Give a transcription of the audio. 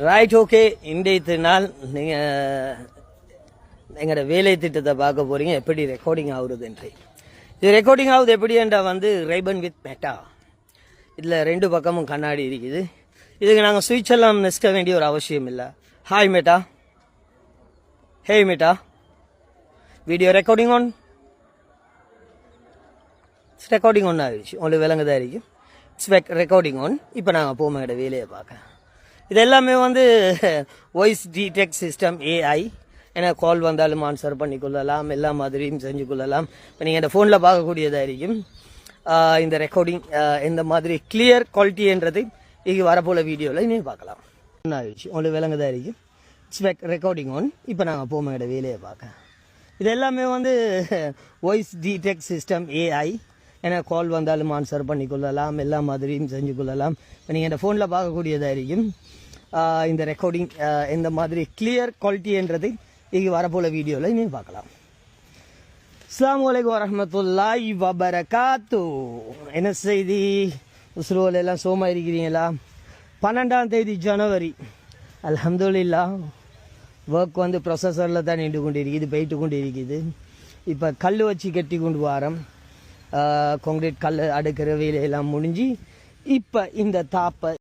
Right okay. இன்றைய நாள் நீங்கள் எங்களோட வேலை திட்டத்தை பார்க்க போகிறீங்க, எப்படி ரெக்கார்டிங் ஆகுதுன்றே. இது ரெக்கார்டிங் ஆகுது எப்படின்றா ரைபன் வித் மெட்டா. இதில் ரெண்டு பக்கமும் கண்ணாடி இருக்குது. இதுக்கு நாங்கள் சுவிட்ச் எல்லாம் நெஸ்க வேண்டிய ஒரு அவசியம் இல்லை. Hi meta, hey meta, video recording on. Recording ஒன்று ஆகிடுச்சு, உங்களுக்கு விளங்குதான் இருக்கும். It's recording one. இப்போ நாங்கள் போமோட வேலையை பார்க்க. இது எல்லாமே வாய்ஸ் டிடெக்ட் சிஸ்டம் ஏஐ. ஏன்னா கால் வந்தாலும் ஆன்சர் பண்ணிக்கொள்ளலாம், எல்லா மாதிரியும் செஞ்சு கொள்ளலாம். இப்போ நீங்கள் இந்த ஃபோனில் பார்க்கக்கூடியதாக இருக்கும். இந்த ரெக்கார்டிங் இந்த மாதிரி கிளியர் குவாலிட்டின்றது இங்கே வரப்போல வீடியோவில் நீங்கள் பார்க்கலாம். ஆகிடுச்சு, உங்களுக்கு விளங்குதான் இருக்கும். It's recording one. இப்போ நாங்கள் போமோட வேலையை பார்க்க. இது எல்லாமே வாய்ஸ் டிடெக்ட் சிஸ்டம் ஏஐ. ஏன்னா கால் வந்தாலும் ஆன்சர் பண்ணிக்கொள்ளலாம், எல்லா மாதிரியும் செஞ்சு கொள்ளலாம். இப்போ நீங்கள் இந்த ஃபோனில் பார்க்கக்கூடியதாக இருக்கும். இந்த ரெக்கார்டிங் இந்த மாதிரி கிளியர் குவாலிட்டின்றது இங்கே வரப்போல வீடியோவில் நீங்கள் பார்க்கலாம். அஸ்ஸலாமு அலைக்கும் வரஹ்மத்துல்லாஹி வபரகாத்து. என்ன செய்தி? உஸ்ரோல் எல்லாம் சோமா இருக்கிறீங்களா? 12ஆம் தேதி ஜனவரி. அல்ஹம்துலில்லாஹ். ஒர்க் ப்ரொசஸரில் தான் நின்று கொண்டு இருக்குது, போயிட்டு கொண்டு இருக்குது. இப்போ கல் வச்சு கட்டி கொண்டு வரோம். கான்கிரீட் கல் அடுக்கிற வேலையெல்லாம் முடிஞ்சு இப்போ இந்த தாப்பை